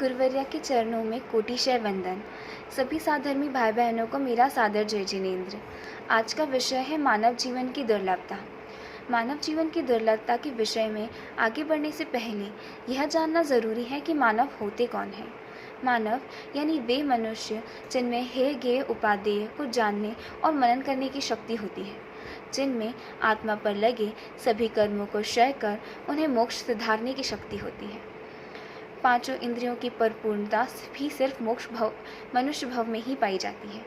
गुरुवर्या के चरणों में कोटिशय वंदन। सभी साधर्मी भाई बहनों को मेरा सादर जय जिनेन्द्र। आज का विषय है मानव जीवन की दुर्लभता। मानव जीवन की दुर्लभता के विषय में आगे बढ़ने से पहले यह जानना ज़रूरी है कि मानव होते कौन हैं। मानव यानी वे मनुष्य जिनमें हेय गेय उपादेय को जानने और मनन करने की शक्ति होती है, जिनमें आत्मा पर लगे सभी कर्मों को क्षय कर उन्हें मोक्ष सिधारने की शक्ति होती है। पांचों इंद्रियों की परिपूर्णता भी सिर्फ मनुष्य भव में ही पाई जाती है।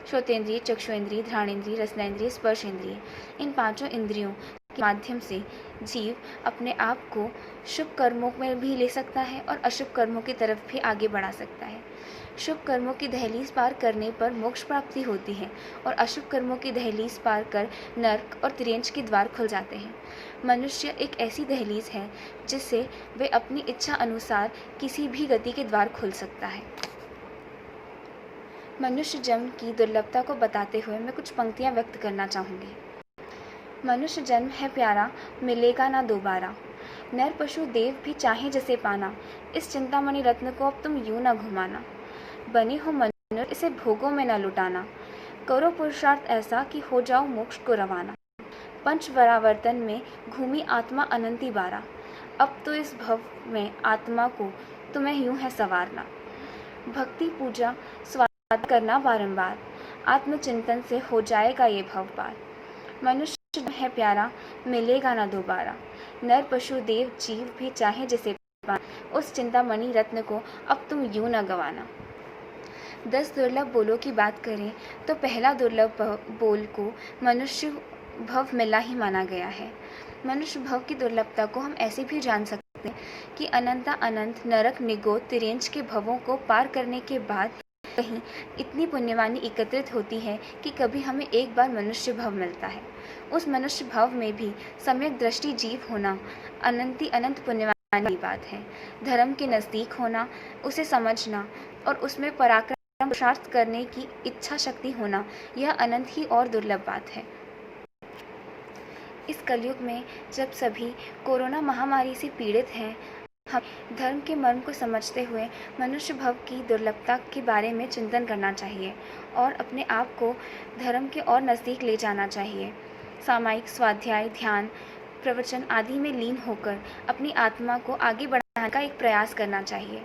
श्रोतेंद्रिय, चक्षुएंद्रिय, घ्राणेंद्रिय, रसनेंद्रिय, स्पर्शेंद्रिय, इन पांचों इंद्रियों के माध्यम से जीव अपने आप को शुभ कर्मों में भी ले सकता है और अशुभ कर्मों की तरफ भी आगे बढ़ा सकता है। शुभ कर्मों की दहलीज पार करने पर मोक्ष प्राप्ति होती है और अशुभ कर्मों की दहलीज पार कर नर्क और तिर्यंच के द्वार खुल जाते हैं। मनुष्य एक ऐसी दहलीज है जिससे वे अपनी इच्छा अनुसार किसी भी गति के द्वार खोल सकता है। मनुष्य जन्म की दुर्लभता को बताते हुए मैं कुछ पंक्तियां व्यक्त करना चाहूँगी। मनुष्य जन्म है प्यारा, मिलेगा ना दोबारा। नर पशु देव भी चाहे जिसे पाना, इस चिंतामणि रत्न को अब तुम यूं ना घुमाना। बने हो मनुष्य, इसे भोगों में न लुटाना। करो पुरुषार्थ ऐसा कि हो जाओ मोक्ष को रवाना। पंच वरावर्तन में घूमी आत्मा अनंती बारा, अब तो इस भव में आत्मा को तुम्हें यूं है संवारना। भक्ति पूजा स्वाद करना बारंबार, आत्मचिंतन से हो जाएगा ये भव पार। मनुष्य है प्यारा, मिलेगा ना दोबारा। नर पशु देव जीव भी चाहे जिसे पाना, उस चिंतामणि रत्न को अब तुम यूं न गवाना। 10 दुर्लभ बोलों की बात करें तो पहला दुर्लभ बोल को मनुष्य भव मिला ही माना गया है। मनुष्य भव की दुर्लभता को हम ऐसे भी जान सकते हैं कि अनंता अनंत नरक निगो तिर्यंच के भवों को पार करने के बाद कहीं इतनी पुण्यवानी एकत्रित होती है कि कभी हमें एक बार मनुष्य भव मिलता है। उस मनुष्य भव में भी सम्यक दृष्टि जीव होना अनंती अनंत पुण्यवानी की बात है। धर्म के नज़दीक होना, उसे समझना और उसमें पराक्रम पुरुषार्थ करने की इच्छा शक्ति होना, यह अनंत ही और दुर्लभ बात है। इस कलयुग में जब सभी कोरोना महामारी से पीड़ित हैं, हम धर्म के मर्म को समझते हुए मनुष्य भव की दुर्लभता के बारे में चिंतन करना चाहिए और अपने आप को धर्म के और नज़दीक ले जाना चाहिए। सामायिक स्वाध्याय, ध्यान, प्रवचन आदि में लीन होकर अपनी आत्मा को आगे बढ़ाने का एक प्रयास करना चाहिए।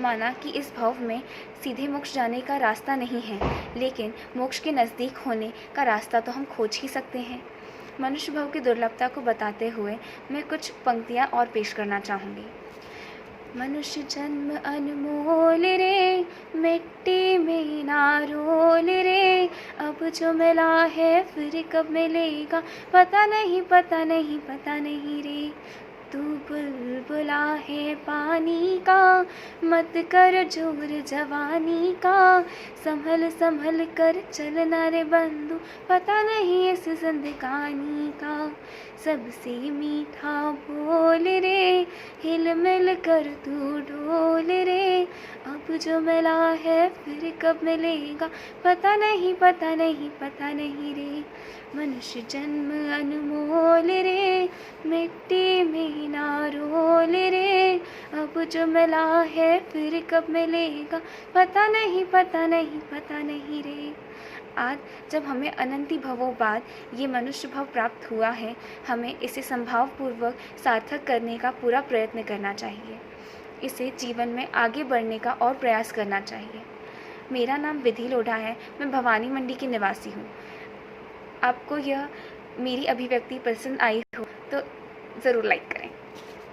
माना कि इस भव में सीधे मोक्ष जाने का रास्ता नहीं है, लेकिन मोक्ष के नज़दीक होने का रास्ता तो हम खोज ही सकते हैं। मनुष्य भव की दुर्लभता को बताते हुए मैं कुछ पंक्तियाँ और पेश करना चाहूँगी। मनुष्य जन्म अनमोल रे, मिट्टी में ना रोल रे। अब जो मिला है फिर कब मिलेगा, पता नहीं पता नहीं पता नहीं रे। तू बुलबुला है पानी का, मत कर जोर जवानी का। संभल संभल कर चलना रे बंधु, पता नहीं इस जिंदगानी का। सबसे मीठा बोल रे, हिल मिल कर तू डोल रे। अब जो मिला है फिर कब मिलेगा, पता नहीं पता नहीं पता नहीं रे। मनुष्य जन्म अनमोल रे, मिट्टी में ना रोल रे। अब जो मिला है फिर कब मिलेगा, पता नहीं पता नहीं पता नहीं रे। आज जब हमें अनंती भवों बाद ये मनुष्य भव प्राप्त हुआ है, हमें इसे संभावपूर्वक सार्थक करने का पूरा प्रयत्न करना चाहिए। इसे जीवन में आगे बढ़ने का और प्रयास करना चाहिए। मेरा नाम विधि लोढ़ा है, मैं भवानी मंडी की निवासी हूँ। आपको यह मेरी अभिव्यक्ति पसंद आई हो तो ज़रूर लाइक करें।